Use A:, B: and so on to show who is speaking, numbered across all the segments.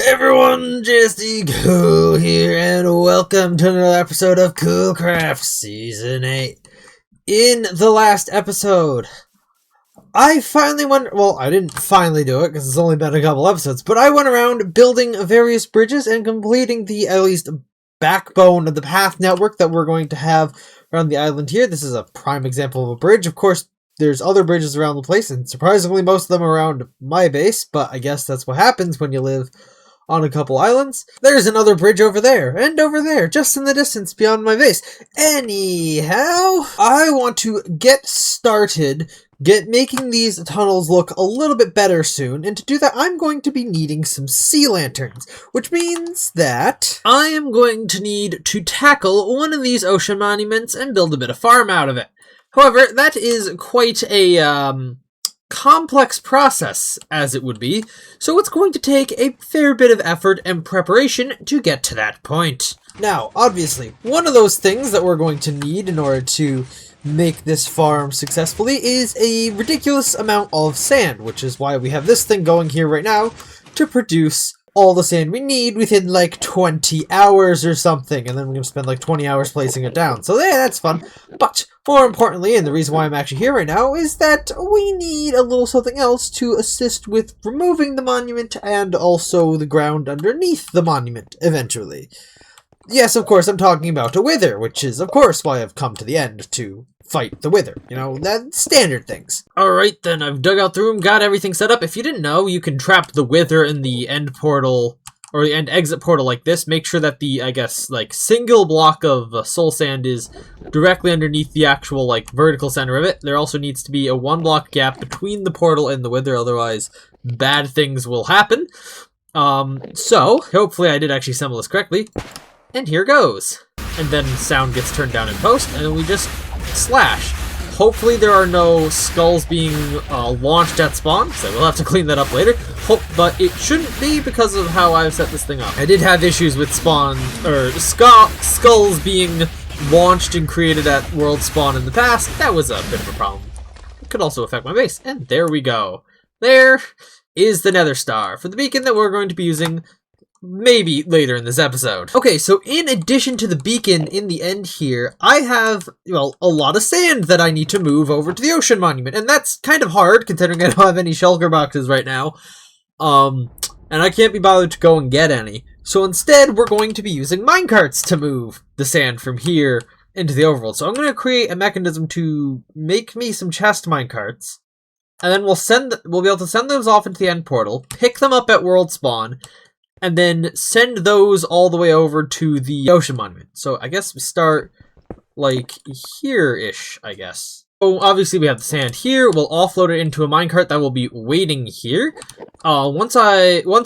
A: Everyone, Jesse Cool here, and welcome to another episode of Coolcraft Season 8. In the last episode, I finally went, well, I didn't finally do it, because it's only been a couple episodes, but I went around building various bridges and completing the, at least, backbone of the path network that we're going to have around the island here. This is a prime example of a bridge. Of course, there's other bridges around the place, and surprisingly most of them are around my base, but I guess that's what happens when you live on a couple islands. There's another bridge over there, and over there, just in the distance beyond my base. Anyhow, I want to get started making these tunnels look a little bit better soon, and to do that I'm going to be needing some sea lanterns, which means that I am going to need to tackle one of these ocean monuments and build a bit of farm out of it. However, that is quite a complex process, as it would be, so it's going to take a fair bit of effort and preparation to get to that point. Now, obviously, one of those things that we're going to need in order to make this farm successfully is a ridiculous amount of sand, which is why we have this thing going here right now to produce all the sand we need within like 20 hours or something, and then we're going to spend like 20 hours placing it down. So yeah, that's fun. But more importantly, and the reason why I'm actually here right now, is that we need a little something else to assist with removing the monument and also the ground underneath the monument eventually. Yes, of course, I'm talking about a wither, which is of course why I've come to the end to fight the wither. You know, that standard things. Alright then, I've dug out the room, got everything set up. If you didn't know, you can trap the wither in the end portal, or the end exit portal like this. Make sure that the, I guess, like, single block of soul sand is directly underneath the actual, like, vertical center of it. There also needs to be a 1 block gap between the portal and the wither, otherwise bad things will happen. So, hopefully I did actually assemble this correctly. And here goes. And then sound gets turned down in post, and then we just slash. Hopefully there are no skulls being launched at spawn, so we'll have to clean that up later. But it shouldn't be because of how I've set this thing up. I did have issues with spawn, or skulls being launched and created at world spawn in the past. That was a bit of a problem. It could also affect my base, and there we go. There is the Nether Star for the beacon that we're going to be using maybe later in this episode. Okay, so in addition to the beacon in the end here, I have, well, a lot of sand that I need to move over to the ocean monument, and that's kind of hard considering I don't have any shulker boxes right now. And I can't be bothered to go and get any. So instead, we're going to be using minecarts to move the sand from here into the overworld. So I'm going to create a mechanism to make me some chest minecarts, and then we'll be able to send those off into the end portal, pick them up at world spawn, and then send those all the way over to the ocean monument. So I guess we start like here-ish, I guess. So obviously we have the sand here. We'll offload it into a minecart that will be waiting here. Once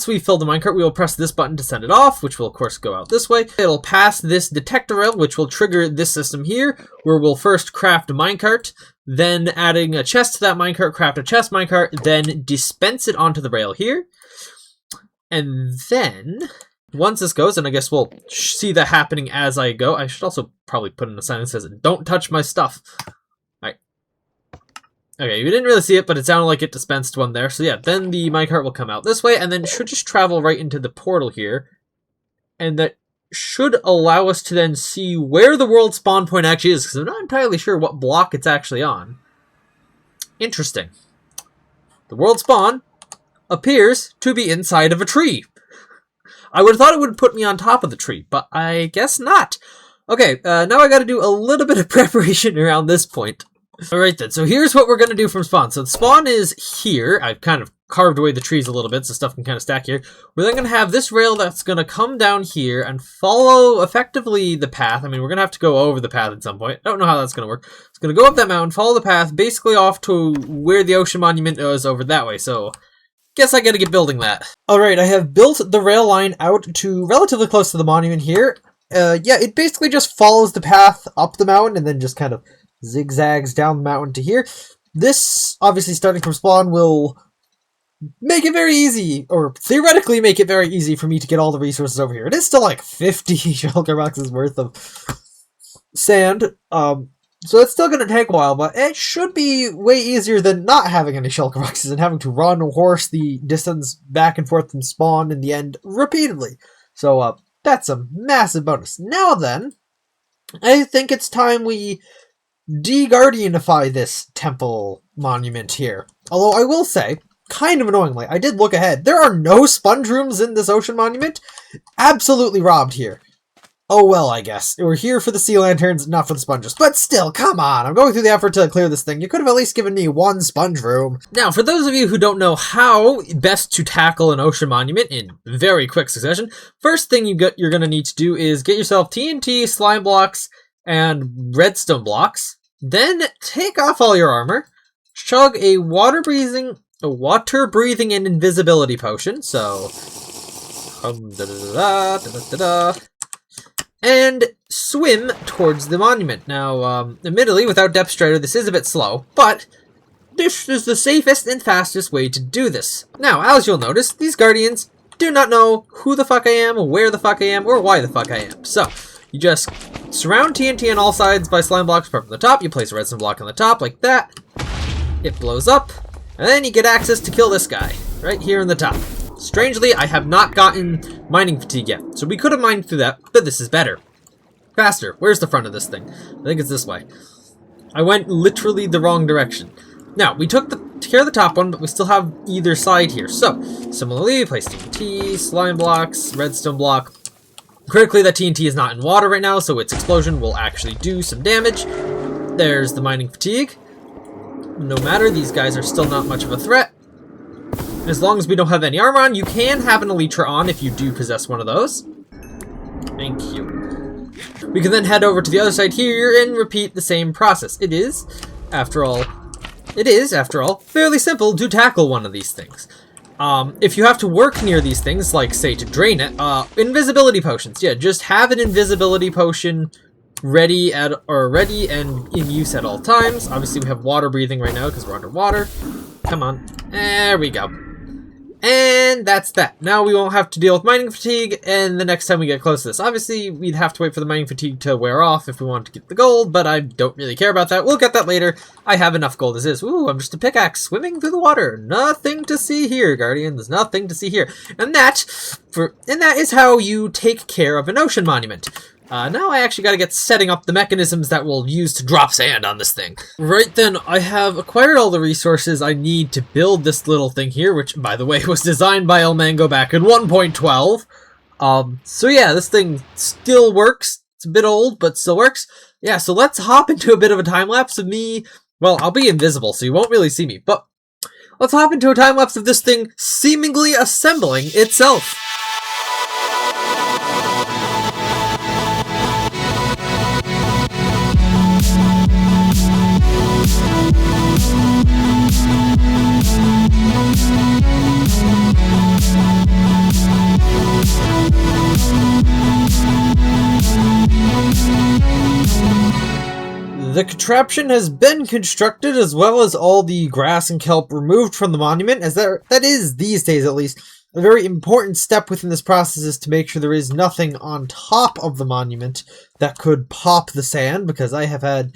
A: we fill the minecart, we will press this button to send it off, which will of course go out this way. It'll pass this detector rail, which will trigger this system here, where we'll first craft a minecart, then adding a chest to that minecart, craft a chest minecart, then dispense it onto the rail here. And then, once this goes, and I guess we'll see that happening as I go. I should also probably put in a sign that says, "Don't touch my stuff." Alright. Okay, you didn't really see it, but it sounded like it dispensed one there. So yeah, then the minecart will come out this way, and then it should just travel right into the portal here. And that should allow us to then see where the world spawn point actually is, because I'm not entirely sure what block it's actually on. Interesting. The world spawn appears to be inside of a tree. I would have thought it would put me on top of the tree, but I guess not. Okay, now I gotta do a little bit of preparation around this point. Alright then, so here's what we're gonna do from spawn. So the spawn is here. I've kind of carved away the trees a little bit so stuff can kind of stack here. We're then gonna have this rail that's gonna come down here and follow effectively the path. I mean, we're gonna have to go over the path at some point. I don't know how that's gonna work. It's gonna go up that mountain, follow the path, basically off to where the ocean monument is over that way, so guess I gotta get building that. Alright, I have built the rail line out to relatively close to the monument here. Yeah, it basically just follows the path up the mountain and then just kind of zigzags down the mountain to here. This, obviously starting from spawn, will make it very easy, or theoretically make it very easy for me to get all the resources over here. It is still like 50 shulker boxes worth of sand, So it's still going to take a while, but it should be way easier than not having any Shulker boxes and having to run or horse the distance back and forth from spawn in the end repeatedly. So that's a massive bonus. Now then, I think it's time we de-guardianify this temple monument here. Although I will say, kind of annoyingly, I did look ahead. There are no sponge rooms in this ocean monument. Absolutely robbed here. Oh well, I guess. We're here for the sea lanterns, not for the sponges. But still, come on. I'm going through the effort to clear this thing. You could have at least given me one sponge room. Now, for those of you who don't know how best to tackle an ocean monument in very quick succession, first thing you're going to need to do is get yourself TNT, slime blocks, and redstone blocks. Then take off all your armor, chug a water-breathing and invisibility potion. So, and swim towards the monument. Now, admittedly, without Depth Strider, this is a bit slow, but this is the safest and fastest way to do this. Now, as you'll notice, these guardians do not know who the fuck I am, where the fuck I am, or why the fuck I am. So, you just surround TNT on all sides by slime blocks from the top. You place a redstone block on the top, like that. It blows up, and then you get access to kill this guy, right here in the top. Strangely, I have not gotten mining fatigue yet, so we could have mined through that, but this is better. Faster. Where's the front of this thing? I think it's this way. I went literally the wrong direction. Now, we took care of the top one, but we still have either side here. So, similarly, we place TNT, slime blocks, redstone block. Critically, that TNT is not in water right now, so its explosion will actually do some damage. There's the mining fatigue. No matter, these guys are still not much of a threat. As long as we don't have any armor on, you can have an Elytra on if you do possess one of those. Thank you. We can then head over to the other side here and repeat the same process. It is, after all, fairly simple to tackle one of these things. If you have to work near these things, like, say, to drain it, invisibility potions. Yeah, just have an invisibility potion ready and in use at all times. Obviously, we have water breathing right now because we're underwater. Come on. There we go. And that's that. Now we won't have to deal with mining fatigue, and the next time we get close to this. Obviously, we'd have to wait for the mining fatigue to wear off if we want to get the gold, but I don't really care about that. We'll get that later. I have enough gold as is. Ooh, I'm just a pickaxe swimming through the water. Nothing to see here, Guardians. Nothing to see here. And that is how you take care of an ocean monument. Now I actually gotta get setting up the mechanisms that we'll use to drop sand on this thing. Right then, I have acquired all the resources I need to build this little thing here, which, by the way, was designed by Elmango back in 1.12. So yeah, this thing still works. It's a bit old, but still works. Yeah, so let's hop into a bit of a time-lapse of me. Well, I'll be invisible, so you won't really see me, but let's hop into a time-lapse of this thing seemingly assembling itself. The contraption has been constructed, as well as all the grass and kelp removed from the monument, as that is, these days at least, a very important step within this process is to make sure there is nothing on top of the monument that could pop the sand, because I have had,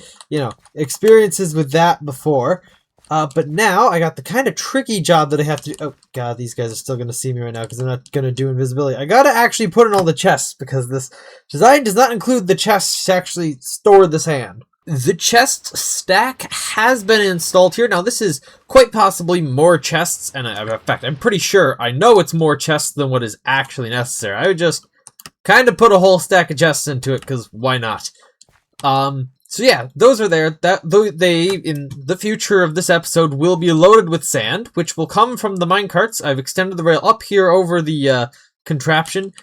A: experiences with that before. But now I got the kind of tricky job that I have to do. Oh god, these guys are still going to see me right now because I'm not going to do invisibility. I got to actually put in all the chests, because this design does not include the chests to actually store the sand. The chest stack has been installed here. Now, this is quite possibly more chests, and in fact, I'm pretty sure I know it's more chests than what is actually necessary. I would just kind of put a whole stack of chests into it, because why not? So yeah, those are there. They, in the future of this episode, will be loaded with sand, which will come from the minecarts. I've extended the rail up here over the contraption.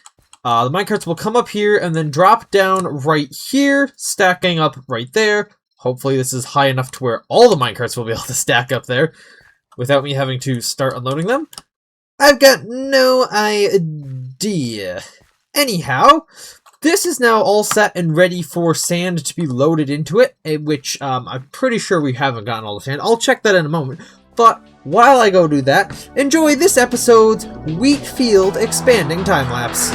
A: The minecarts will come up here and then drop down right here, stacking up right there. Hopefully this is high enough to where all the minecarts will be able to stack up there without me having to start unloading them. I've got no idea. Anyhow, this is now all set and ready for sand to be loaded into it, which I'm pretty sure we haven't gotten all the sand. I'll check that in a moment. But while I go do that, enjoy this episode's wheat field expanding time-lapse.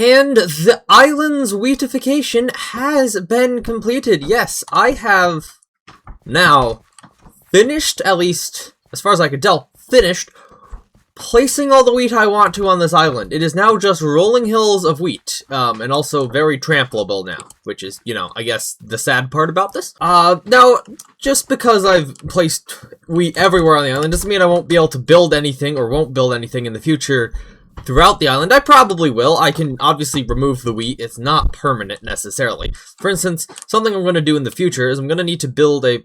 A: And the island's wheatification has been completed. Yes, I have now finished, at least as far as I could tell, finished placing all the wheat I want to on this island. It is now just rolling hills of wheat, and also very trampleable now, which is, you know, I guess the sad part about this. Now, just because I've placed wheat everywhere on the island doesn't mean I won't be able to build anything or won't build anything in the future throughout the island. I probably will. I can obviously remove the wheat. It's not permanent necessarily. For instance, something I'm going to do in the future is I'm going to need to build a...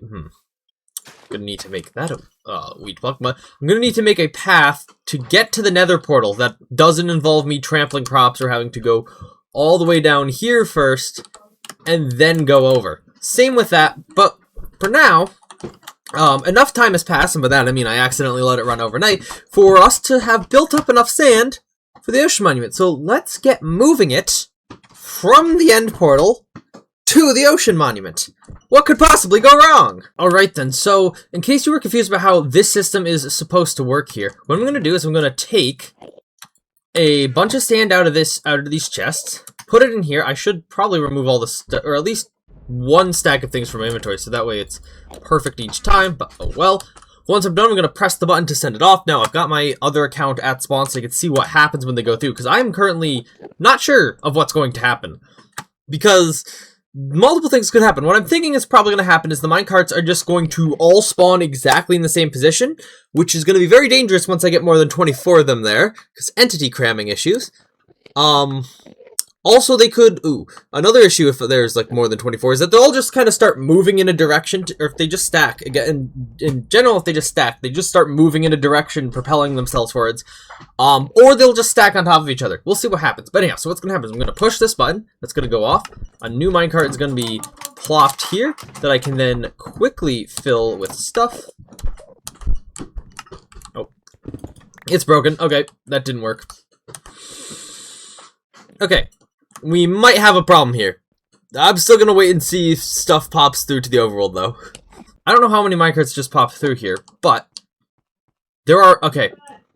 A: I'm gonna need to make that a wheat block, but I'm gonna need to make a path to get to the nether portal that doesn't involve me trampling crops or having to go all the way down here first and then go over. Same with that, but for now, enough time has passed, and by that I mean I accidentally let it run overnight, for us to have built up enough sand for the ocean monument. So let's get moving it from the end portal to the ocean monument. What could possibly go wrong? Alright then, so in case you were confused about how this system is supposed to work here, what I'm going to do is I'm going to take a bunch of sand out of these chests, put it in here. I should probably remove all the or at least one stack of things from my inventory, so that way it's perfect each time, but oh well. Once I'm done, I'm going to press the button to send it off. Now, I've got my other account at spawn so I can see what happens when they go through, because I'm currently not sure of what's going to happen. Because multiple things could happen. What I'm thinking is probably going to happen is the minecarts are just going to all spawn exactly in the same position, which is going to be very dangerous once I get more than 24 of them there, because entity cramming issues. Also, they could... another issue if there's, like, more than 24 is that they'll all just kind of start moving in a direction, or if they just stack. Again, in general, if they just stack, they just start moving in a direction, propelling themselves forwards. Or they'll just stack on top of each other. We'll see what happens. But anyhow, so what's going to happen is I'm going to push this button. That's going to go off. A new minecart is going to be plopped here that I can then quickly fill with stuff. Oh. It's broken. Okay, that didn't work. Okay. We might have a problem here. I'm still gonna wait and see if stuff pops through to the overworld, though. I don't know how many minecarts just popped through here, but there are... Okay,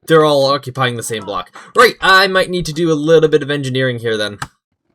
A: they're all occupying the same block. Right, I might need to do a little bit of engineering here, then.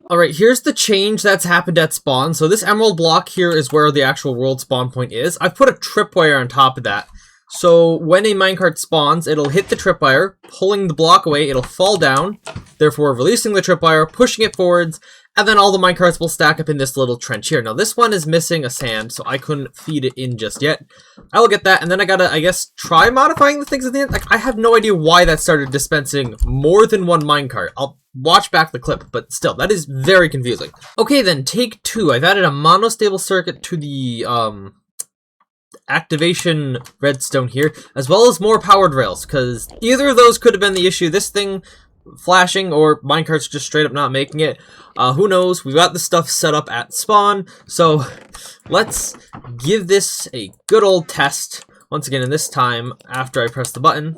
A: Alright, here's the change that's happened at spawn. So this emerald block here is where the actual world spawn point is. I've put a tripwire on top of that. So when a minecart spawns, it'll hit the tripwire, pulling the block away, it'll fall down, therefore releasing the tripwire, pushing it forwards, and then all the minecarts will stack up in this little trench here. Now this one is missing a sand, so I couldn't feed it in just yet. I will get that, and then I gotta, I guess, try modifying the things at the end. Like, I have no idea why that started dispensing more than one minecart. I'll watch back the clip, but still, that is very confusing. Okay then, take 2. I've added a monostable circuit to the, activation redstone here, as well as more powered rails, because either of those could have been the issue. This thing flashing or minecarts just straight up not making it. Who knows? We've got the stuff set up at spawn, so let's give this a good old test. Once again, and this time, after I press the button,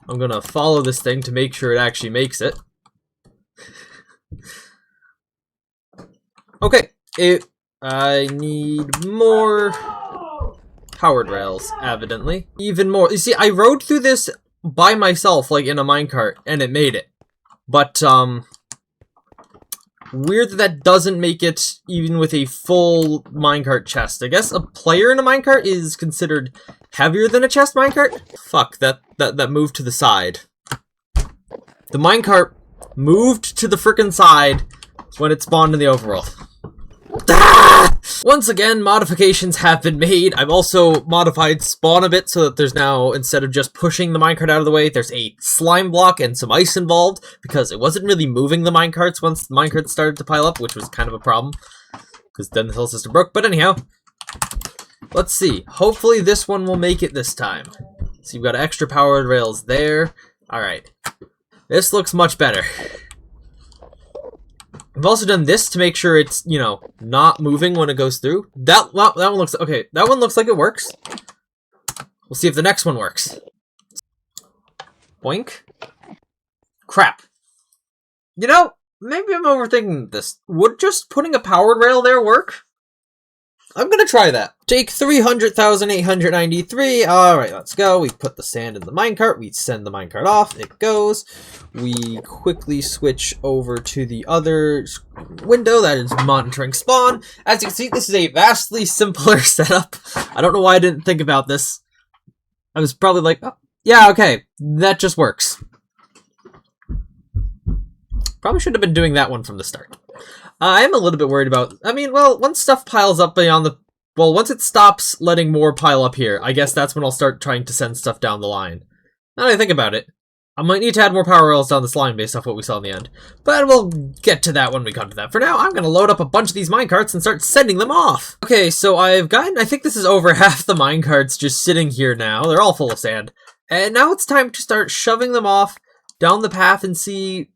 A: I'm gonna follow this thing to make sure it actually makes it. Okay, I need more powered rails, evidently. Even more. You see, I rode through this by myself, like in a minecart, and it made it. But, weird that doesn't make it even with a full minecart chest. I guess a player in a minecart is considered heavier than a chest minecart? Fuck, that moved to the side. The minecart moved to the frickin' side when it spawned in the overworld. Ah! Once again, modifications have been made. I've also modified spawn a bit so that there's now, instead of just pushing the minecart out of the way, there's a slime block and some ice involved, because it wasn't really moving the minecarts once the minecarts started to pile up, which was kind of a problem, because then the whole system broke. But anyhow, let's see. Hopefully this one will make it this time. So you've got extra powered rails there. Alright. This looks much better. I've also done this to make sure it's, you know, not moving when it goes through. That one looks... Okay, that one looks like it works. We'll see if the next one works. Boink. Crap. You know, maybe I'm overthinking this. Would just putting a powered rail there work? I'm gonna try that. Take 300,893. Alright, let's go. We put the sand in the minecart. We send the minecart off. It goes. We quickly switch over to the other window that is monitoring spawn. As you can see, this is a vastly simpler setup. I don't know why I didn't think about this. I was probably like, oh, yeah, okay, that just works. Probably should have been doing that one from the start. I am a little bit worried about, once stuff piles up beyond the, once it stops letting more pile up here, I guess that's when I'll start trying to send stuff down the line. Now that I think about it, I might need to add more power rails down this line based off what we saw in the end. But we'll get to that when we come to that. For now, I'm going to load up a bunch of these minecarts and start sending them off. Okay, so I've gotten, I think this is over half the minecarts just sitting here now. They're all full of sand. And now it's time to start shoving them off down the path and see,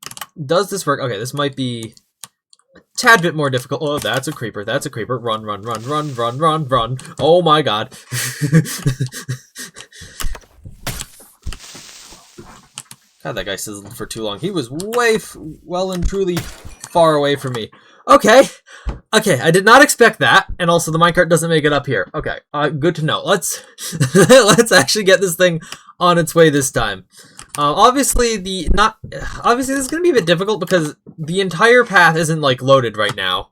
A: does this work? Okay, this might be a tad bit more difficult. Oh, that's a creeper. That's a creeper. Run, run, run, run, run, run, run. Oh my god. God, that guy sizzled for too long. He was way well and truly far away from me. Okay. Okay, I did not expect that. And also the minecart doesn't make it up here. Okay, good to know. Let's let's actually get this thing on its way this time. Obviously this is going to be a bit difficult because the entire path isn't like loaded right now.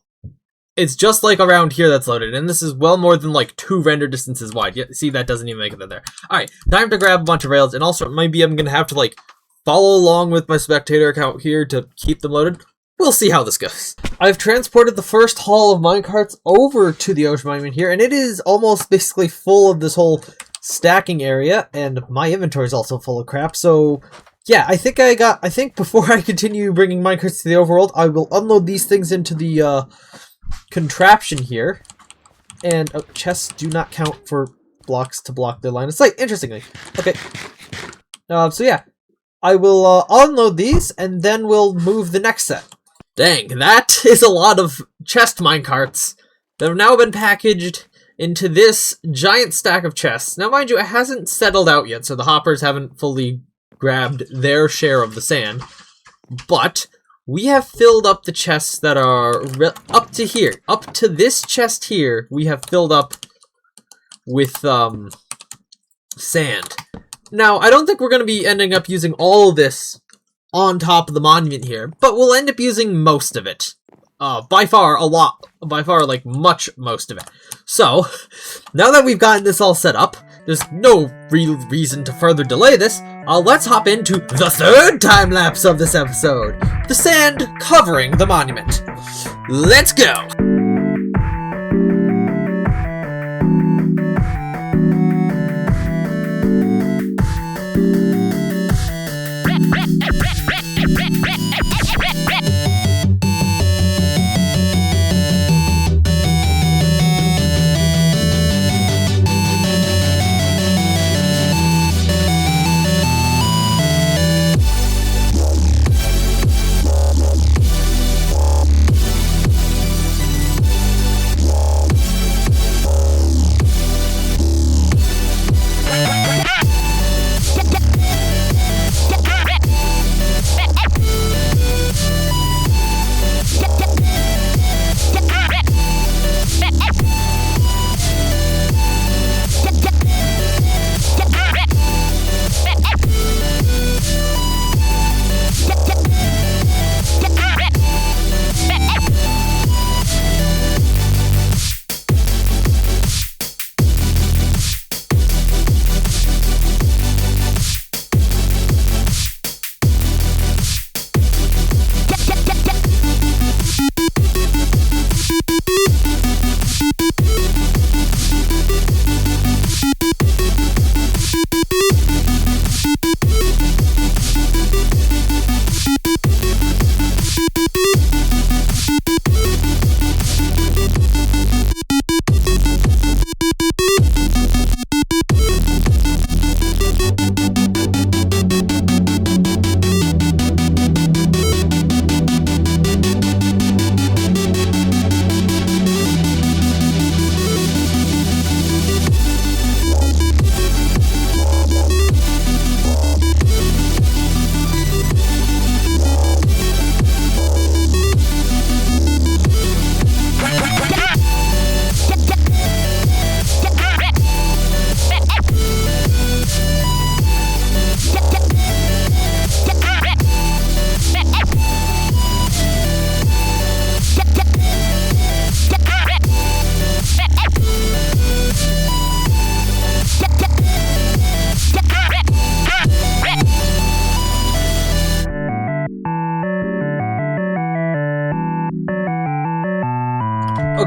A: It's just like around here that's loaded, and this is well more than like 2 render distances wide. Yeah, see, that doesn't even make it in there. Alright, time to grab a bunch of rails, and also maybe I'm going to have to like follow along with my spectator account here to keep them loaded. We'll see how this goes. I've transported the first haul of minecarts over to the ocean monument here, and it is almost basically full of this whole stacking area, and my inventory is also full of crap, so yeah, I think before I continue bringing minecarts to the overworld, I will unload these things into the contraption here, and chests do not count for blocks to block their line of sight, interestingly. Okay, so yeah, I will unload these, and then we'll move the next set. Dang, that is a lot of chest minecarts that have now been packaged into this giant stack of chests. Now, mind you, it hasn't settled out yet, so the hoppers haven't fully grabbed their share of the sand. But we have filled up the chests that are up to here. Up to this chest here, we have filled up with sand. Now, I don't think we're going to be ending up using all of this on top of the monument here, but we'll end up using most of it. By far, a lot. By far, like, most of it. So, now that we've gotten this all set up, there's no real reason to further delay this. Let's hop into the third time-lapse of this episode. The sand covering the monument. Let's go!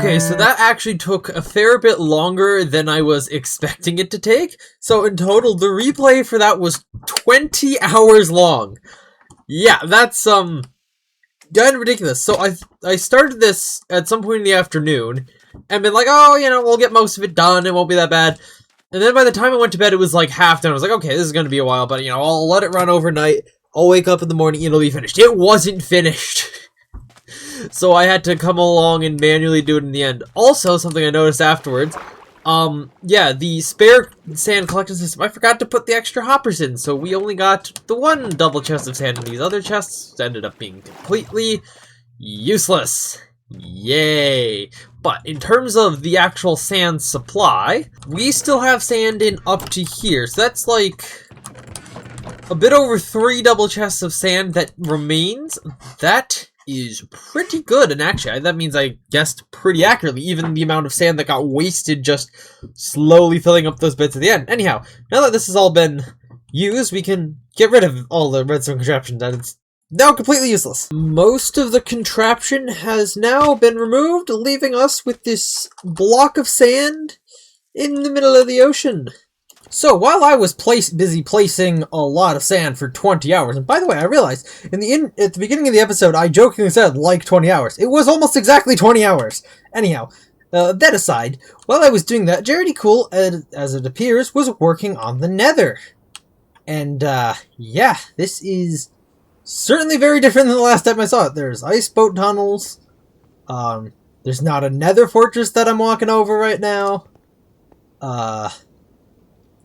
A: Okay, so that actually took a fair bit longer than I was expecting it to take. So in total, the replay for that was 20 hours long. Yeah, that's, kind of ridiculous. So I started this at some point in the afternoon, and been like, oh, you know, we'll get most of it done, it won't be that bad. And then by the time I went to bed, it was like half done. I was like, okay, this is gonna be a while, but, you know, I'll let it run overnight. I'll wake up in the morning, it'll be finished. It wasn't finished! So I had to come along and manually do it in the end. Also, something I noticed afterwards, yeah, the spare sand collection system, I forgot to put the extra hoppers in, so we only got the one double chest of sand, and these other chests ended up being completely useless. Yay! But in terms of the actual sand supply, we still have sand in up to here, so that's like a bit over 3 double chests of sand that remains. That is pretty good, and actually that means I guessed pretty accurately, even the amount of sand that got wasted just slowly filling up those bits at the end. Anyhow, now that this has all been used, we can get rid of all the redstone contraption that it's now completely useless. Most of the contraption has now been removed, leaving us with this block of sand in the middle of the ocean. So, while I was busy placing a lot of sand for 20 hours, and by the way, I realized, at the beginning of the episode, I jokingly said, like 20 hours. It was almost exactly 20 hours! Anyhow, that aside, while I was doing that, Jaredy Cool, as it appears, was working on the Nether. And, yeah, this is certainly very different than the last time I saw it. There's ice boat tunnels, there's not a Nether fortress that I'm walking over right now,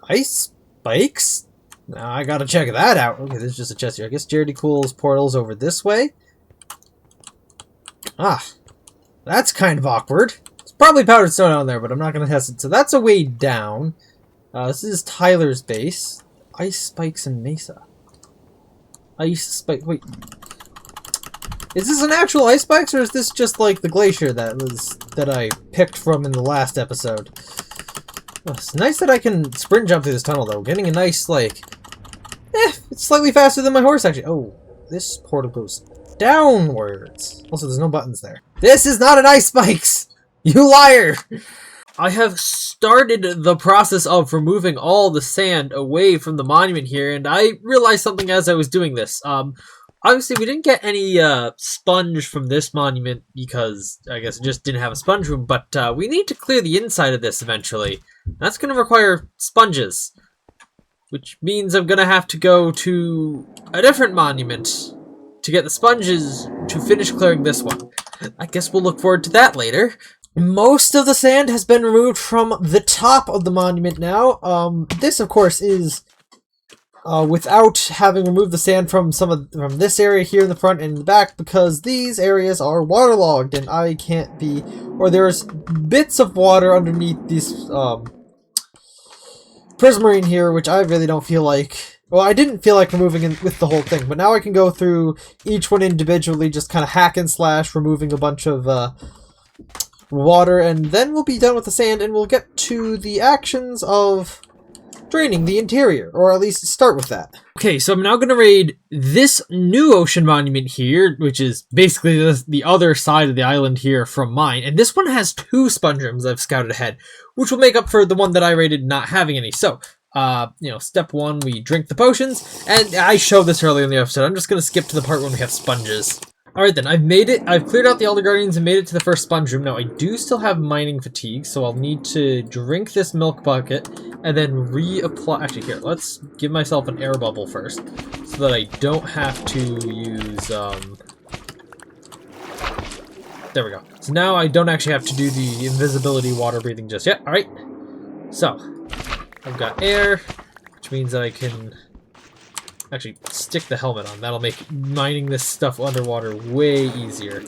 A: ice spikes? Now I gotta check that out. Okay, there's just a chest here. I guess Jaredy Cool's portal's over this way. Ah, that's kind of awkward. It's probably powdered stone down there, but I'm not gonna test it. So that's a way down. This is Tyler's base. Ice spikes and mesa. Ice spike. Wait, is this an actual ice spikes, or is this just like the glacier that I picked from in the last episode? Oh, it's nice that I can sprint jump through this tunnel, though. Getting a nice, like... it's slightly faster than my horse, actually. Oh, this portal goes downwards. Also, there's no buttons there. This is not an ice spikes! You liar! I have started the process of removing all the sand away from the monument here, and I realized something as I was doing this. Obviously, we didn't get any sponge from this monument because I guess it just didn't have a sponge room, but we need to clear the inside of this eventually. That's going to require sponges, which means I'm going to have to go to a different monument to get the sponges to finish clearing this one. I guess we'll look forward to that later. Most of the sand has been removed from the top of the monument now. This, of course, is... without having removed the sand from from this area here in the front and in the back, because these areas are waterlogged and I can't be, or there's bits of water underneath these prismarine here, which I really don't feel like, well, I didn't feel like removing with the whole thing, but now I can go through each one individually, just kind of hack and slash, removing a bunch of water, and then we'll be done with the sand and we'll get to the actions of draining the interior, or at least start with that. Okay, so I'm now going to raid this new ocean monument here, which is basically the other side of the island here from mine, and this one has 2 sponge rooms I've scouted ahead, which will make up for the one that I raided not having any. So, you know, step 1, we drink the potions, and I showed this earlier in the episode. I'm just going to skip to the part when we have sponges. Alright then, I've cleared out the Elder Guardians and made it to the first sponge room. Now, I do still have mining fatigue, so I'll need to drink this milk bucket and then reapply. Actually, here, let's give myself an air bubble first, so that I don't have to use, there we go. So now I don't actually have to do the invisibility water breathing just yet. Alright, so, I've got air, which means that I can actually stick the helmet on. That'll make mining this stuff underwater way easier.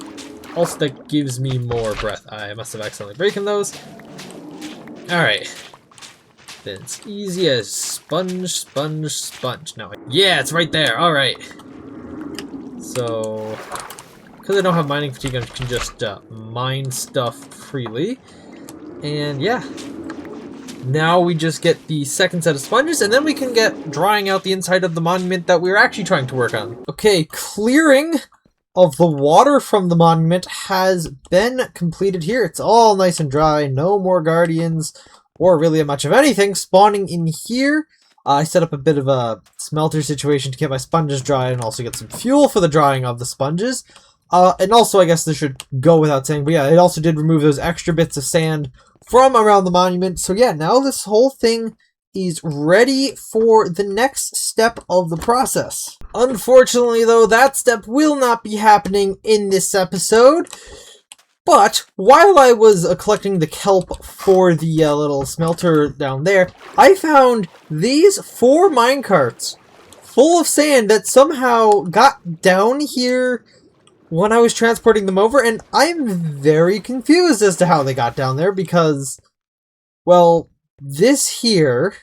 A: Also, that gives me more breath. I must have accidentally broken those. Alright. Then it's easy as sponge, sponge, sponge. Now, yeah, it's right there. Alright. So, because I don't have mining fatigue, I can just mine stuff freely. And yeah. Now we just get the second set of sponges, and then we can get drying out the inside of the monument that we're actually trying to work on. Okay, clearing of the water from the monument has been completed here. It's all nice and dry. No more guardians or really much of anything spawning in here. I set up a bit of a smelter situation to get my sponges dry and also get some fuel for the drying of the sponges. And also, I guess this should go without saying, but yeah, it also did remove those extra bits of sand from around the monument. So yeah, now this whole thing is ready for the next step of the process. Unfortunately, though, that step will not be happening in this episode. But while I was collecting the kelp for the little smelter down there, I found these 4 minecarts full of sand that somehow got down here when I was transporting them over, and I'm very confused as to how they got down there because, well, this here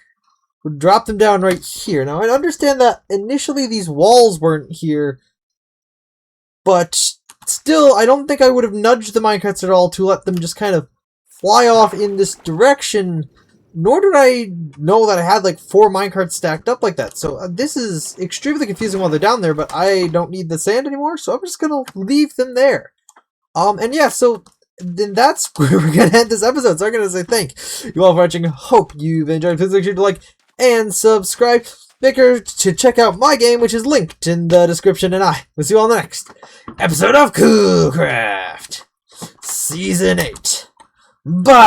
A: would drop them down right here. Now, I understand that initially these walls weren't here, but still, I don't think I would have nudged the minecarts at all to let them just kind of fly off in this direction, nor did I know that I had like 4 minecarts stacked up like that. So this is extremely confusing while they're down there, but I don't need the sand anymore, so I'm just gonna leave them there. And yeah, so then that's where we're gonna end this episode. So I'm gonna say thank you all for watching. Hope you've enjoyed. Please make sure to like and subscribe. Make sure to check out my game, which is linked in the description, and I will see you all in the next episode of Coolcraft Season 8. Bye!